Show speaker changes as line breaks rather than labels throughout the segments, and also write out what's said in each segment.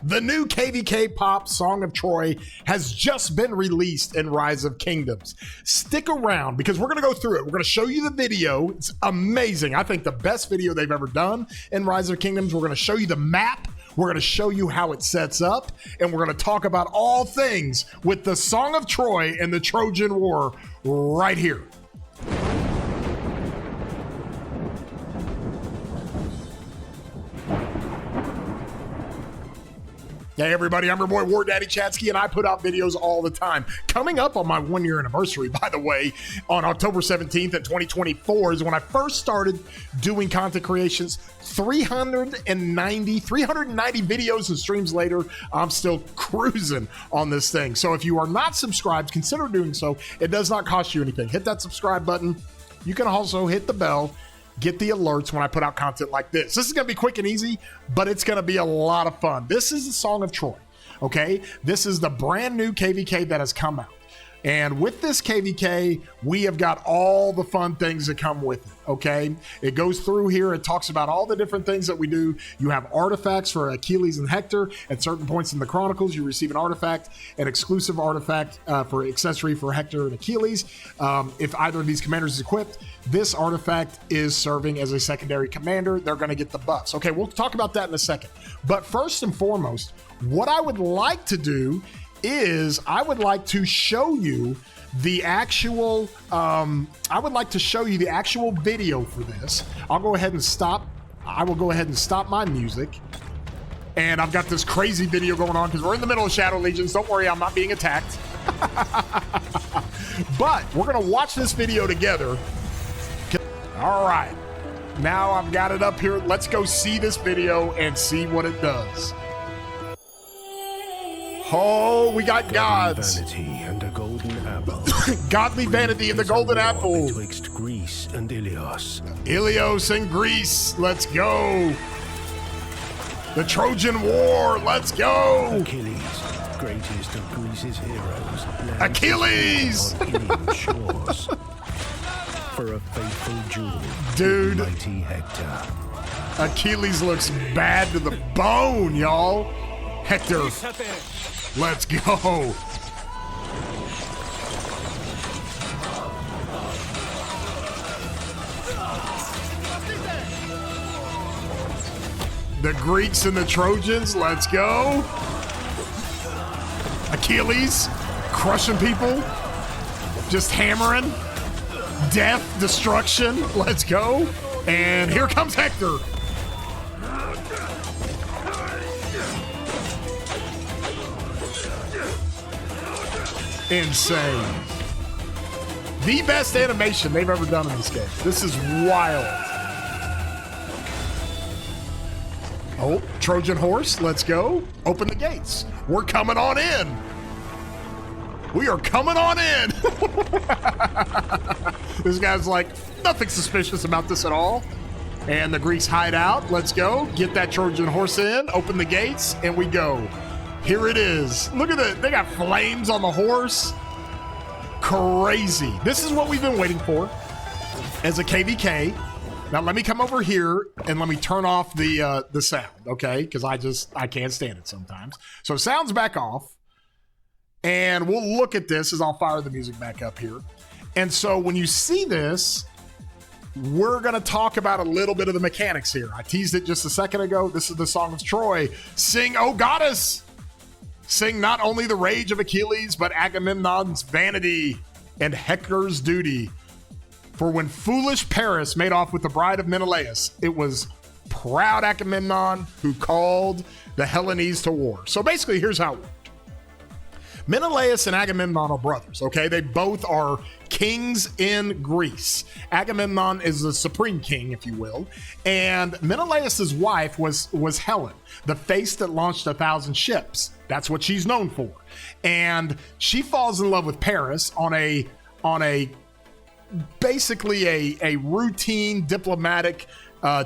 The new KVK pop Song of Troy has just been released in Rise of Kingdoms. Stick around because we're going to go through it. We're going to show you the video. It's amazing. I think the best video they've ever done in Rise of Kingdoms. We're going to show you the map. We're going to show you how it sets up. And we're going to talk about all things with the Song of Troy and the Trojan War right here. Hey everybody, I'm your boy War Daddy Chatsky, and I put out videos all the time. Coming up on my 1-year anniversary, by the way, on October 17th at 2024 is when I first started doing content creations. 390 videos and streams later, I'm still cruising on this thing. So if you are not subscribed, consider doing so. It does not cost you anything. Hit that subscribe button. You can also hit the bell. Get the alerts when I put out content like this. This is going to be quick and easy, but it's going to be a lot of fun. This is the Song of Troy, okay? This is the brand new KVK that has come out. And with this KVK, we have got all the fun things that come with it, okay? It goes through here. It talks about all the different things that we do. You have artifacts for Achilles and Hector. At certain points in the Chronicles, you receive an artifact, an exclusive artifact for accessory for Hector and Achilles. If either of these commanders is equipped, this artifact is serving as a secondary commander. They're going to get the buffs. Okay, we'll talk about that in a second. But first and foremost, what I would like to do is I would like to show you the actual video for this. I'll go ahead and stop. I will go ahead and stop my music. And I've got this crazy video going on because we're in the middle of Shadow Legions. Don't worry, I'm not being attacked. But we're going to watch this video together. All right. Now I've got it up here. Let's go see this video and see what it does. Oh, we got gods.
Vanity and a golden apple.
Godly vanity and the golden apple.
Betwixt Greece and Ilios.
Ilios and Greece. Let's go. The Trojan War. Let's go.
Achilles, greatest of Greece's heroes.
Achilles.
On Ilian shores. For a faithful jewel.
Dude.
Mighty Hector.
Achilles looks bad to the bone, y'all. Hector. Let's go. The Greeks and the Trojans, let's go. Achilles, crushing people, just hammering. Death, destruction, let's go. And here comes Hector. Insane. The best animation they've ever done in this game. This is wild. Oh, Trojan horse, let's go. Open the gates. We're coming on in. We are coming on in. This guy's like, nothing suspicious about this at all. And the Greeks hide out. Let's go. Get that Trojan horse in. Open the gates, and we go. Here it is. Look at it. They got flames on the horse. Crazy. This is what we've been waiting for as a KVK. Now let me come over here and let me turn off the sound, okay? Because I can't stand it sometimes. So sound's back off. And we'll look at this as I'll fire the music back up here. And so when you see this, we're going to talk about a little bit of the mechanics here. I teased it just a second ago. This is the Song of Troy. Sing, O goddess! Sing not only the rage of Achilles, but Agamemnon's vanity and Hector's duty. For when foolish Paris made off with the bride of Menelaus, it was proud Agamemnon who called the Hellenes to war. So basically, here's how it worked. Menelaus and Agamemnon are brothers, okay? They both are kings in Greece. Agamemnon is the supreme king, if you will. And Menelaus' wife was Helen, the face that launched 1,000 ships. That's what she's known for. And she falls in love with Paris on a basically a routine diplomatic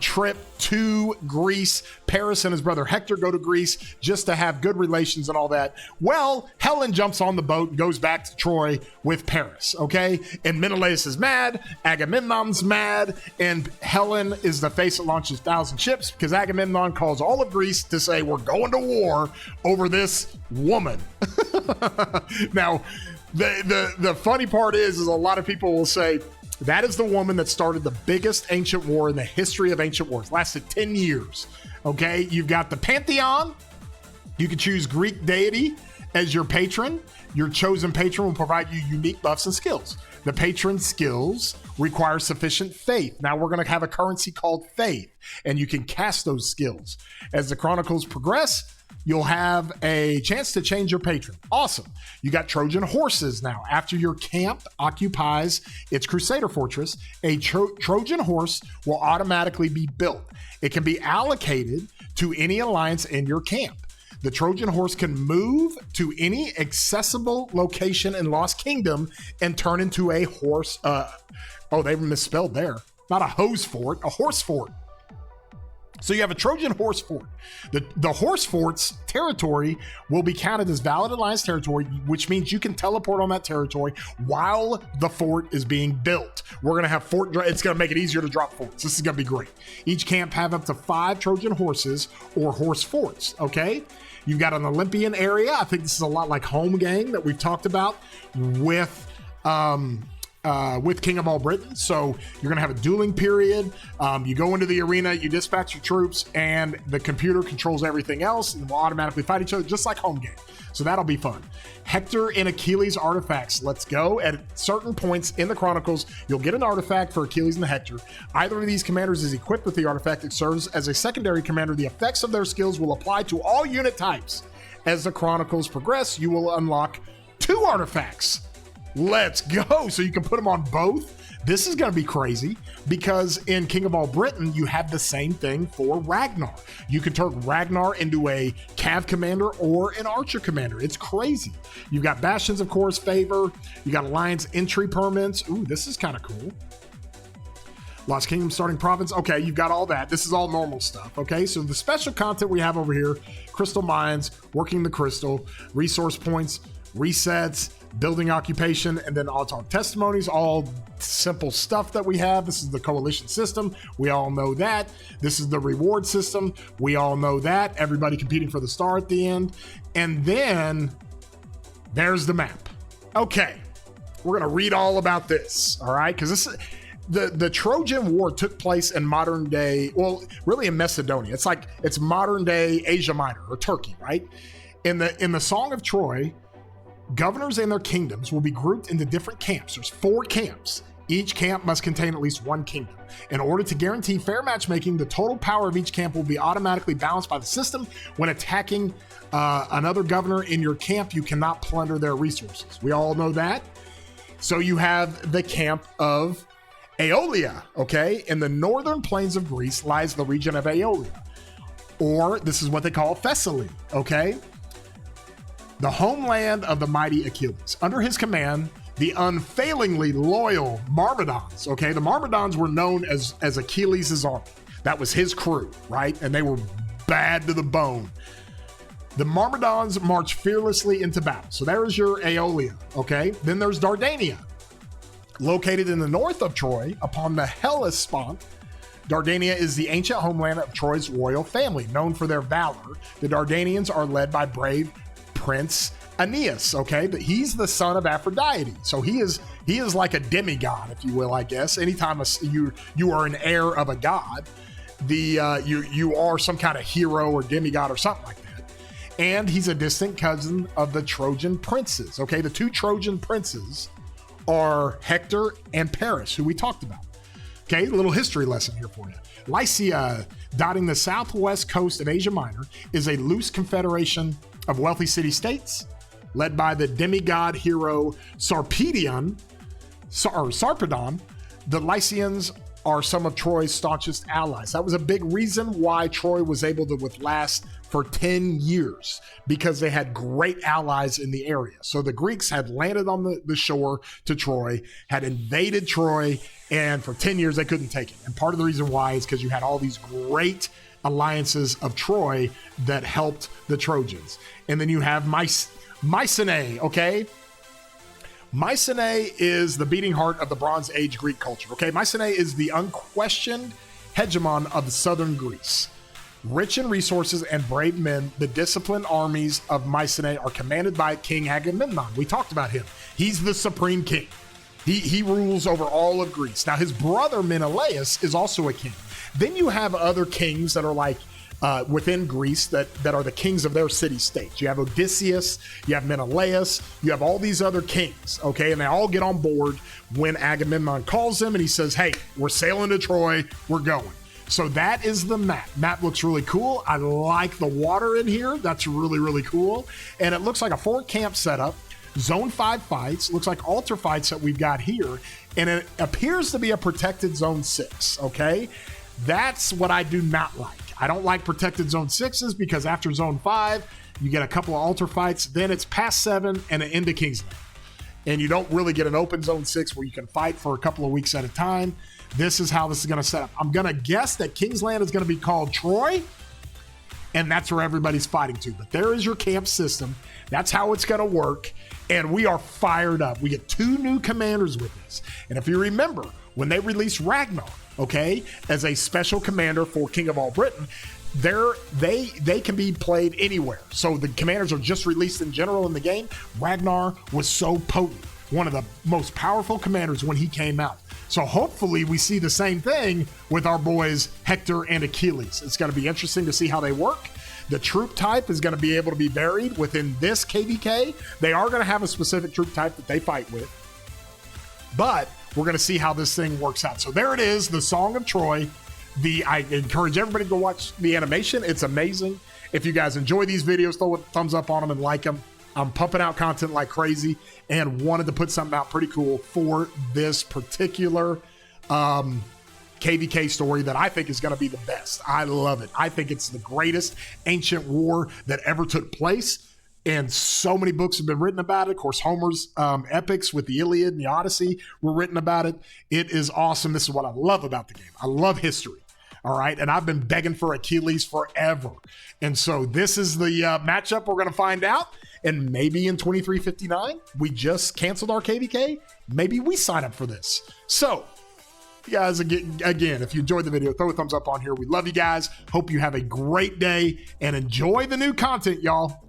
trip to Greece. Paris and his brother Hector go to Greece just to have good relations and all that. Well, Helen jumps on the boat and goes back to Troy with Paris, okay? And Menelaus is mad, Agamemnon's mad, and Helen is the face that launches 1,000 ships because Agamemnon calls all of Greece to say, we're going to war over this woman. Now, the funny part is a lot of people will say, that is the woman that started the biggest ancient war in the history of ancient wars. Lasted 10 years. Okay, you've got the Pantheon. You can choose Greek deity as your patron. Your chosen patron will provide you unique buffs and skills. The patron skills require sufficient faith. Now we're going to have a currency called faith, and you can cast those skills. As the chronicles progress, you'll have a chance to change your patron. Awesome. You got Trojan horses now. After your camp occupies its Crusader fortress, a Trojan horse will automatically be built. It can be allocated to any alliance in your camp. The Trojan horse can move to any accessible location in Lost Kingdom and turn into a horse. They misspelled there. Not a hose fort, a horse fort. So you have a Trojan horse fort. The horse fort's territory will be counted as valid alliance territory, which means you can teleport on that territory while the fort is being built. We're going to have it's going to make it easier to drop forts. This is going to be great. Each camp have up to 5 Trojan horses or horse forts, okay? You've got an Olympian area. I think this is a lot like Home Gang that we've talked about with King of all Britain. So you're going to have a dueling period. You go into the arena, you dispatch your troops, and the computer controls everything else and will automatically fight each other, just like Home Game. So that'll be fun. Hector and Achilles artifacts. Let's go. At certain points in the Chronicles, you'll get an artifact for Achilles and Hector. Either of these commanders is equipped with the artifact that serves as a secondary commander. The effects of their skills will apply to all unit types. As the Chronicles progress, you will unlock 2 artifacts. Let's go. So you can put them on both. This is going to be crazy because in King of all Britain, you have the same thing for Ragnar. You can turn Ragnar into a Cav commander or an Archer commander. It's crazy. You've got Bastions, of course, favor. You got Alliance entry permits. Ooh, this is kind of cool. Lost Kingdom starting province. Okay, you've got all that. This is all normal stuff. Okay, so the special content we have over here, crystal mines, working the crystal, resource points, resets, building occupation, and then I'll talk testimonies, all simple stuff that we have. This is the coalition system. We all know that. This is the reward system. We all know that. Everybody competing for the star at the end. And then there's the map. Okay, we're going to read all about this, all right? Because this is... The Trojan War took place in modern day, well, really in Macedonia. It's modern day Asia Minor or Turkey, right? In the Song of Troy, governors and their kingdoms will be grouped into different camps. There's 4 camps. Each camp must contain at least 1 kingdom. In order to guarantee fair matchmaking, the total power of each camp will be automatically balanced by the system. When attacking another governor in your camp, you cannot plunder their resources. We all know that. So you have the camp of Aeolia, okay? In the northern plains of Greece lies the region of Aeolia, or this is what they call Thessaly, okay? The homeland of the mighty Achilles. Under his command, the unfailingly loyal Myrmidons, okay? The Myrmidons were known as Achilles' army. That was his crew, right? And they were bad to the bone. The Myrmidons march fearlessly into battle. So there is your Aeolia, okay? Then there's Dardania. Located in the north of Troy, upon the Hellespont, Dardania is the ancient homeland of Troy's royal family. Known for their valor, the Dardanians are led by brave Prince Aeneas, okay? But he's the son of Aphrodite. So he is like a demigod, if you will, I guess. Anytime you are an heir of a god, you are some kind of hero or demigod or something like that. And he's a distant cousin of the Trojan princes, okay? The 2 Trojan princes are Hector and Paris, who we talked about. Okay, a little history lesson here for you. Lycia, dotting the southwest coast of Asia Minor, is a loose confederation of wealthy city-states led by the demigod hero Sarpedon. The Lycians are some of Troy's staunchest allies. That was a big reason why Troy was able to last for 10 years, because they had great allies in the area. So the Greeks had landed on the shore to Troy, had invaded Troy, and for 10 years they couldn't take it. And part of the reason why is because you had all these great alliances of Troy that helped the Trojans. And then you have Mycenae, okay? Mycenae is the beating heart of the Bronze Age Greek culture, okay? Mycenae is the unquestioned hegemon of southern Greece. Rich in resources and brave men, the disciplined armies of Mycenae are commanded by King Agamemnon. We talked about him. He's the supreme king. He rules over all of Greece. Now, his brother Menelaus is also a king. Then you have other kings that are like within Greece that are the kings of their city-states. You have Odysseus, you have Menelaus, you have all these other kings, okay? And they all get on board when Agamemnon calls them and he says, hey, we're sailing to Troy, we're going. So that is the map. Map looks really cool. I like the water in here. That's really, really cool. And it looks like a 4-camp setup. Zone 5 fights, looks like altar fights that we've got here, and it appears to be a protected Zone 6, okay? That's what I do not like. I don't like protected Zone 6s because after Zone 5, you get a couple of altar fights, then it's past 7 and an into Kingsland. And you don't really get an open Zone 6 where you can fight for a couple of weeks at a time. This is how this is going to set up. I'm going to guess that Kingsland is going to be called Troy, and that's where everybody's fighting to. But there is your camp system. That's how it's going to work. And we are fired up. We get 2 new commanders with this. And if you remember, when they released Ragnar, okay, as a special commander for King of All Britain, they can be played anywhere. So the commanders are just released in general in the game. Ragnar was so potent, one of the most powerful commanders when he came out. So hopefully we see the same thing with our boys Hector and Achilles. It's going to be interesting to see how they work. The troop type is going to be able to be varied within this KVK. They are going to have a specific troop type that they fight with. But we're going to see how this thing works out. So there it is, the Song of Troy. I encourage everybody to go watch the animation. It's amazing. If you guys enjoy these videos, throw a thumbs up on them and like them. I'm pumping out content like crazy and wanted to put something out pretty cool for this particular KVK story that I think is going to be the best. I love it. I think it's the greatest ancient war that ever took place. And so many books have been written about it. Of course, Homer's epics with the Iliad and the Odyssey were written about it. It is awesome. This is what I love about the game. I love history. All right. And I've been begging for Achilles forever. And so this is the matchup we're going to find out. And maybe in 2359, we just canceled our KVK. Maybe we sign up for this. So, you guys, again, if you enjoyed the video, throw a thumbs up on here. We love you guys. Hope you have a great day and enjoy the new content, y'all.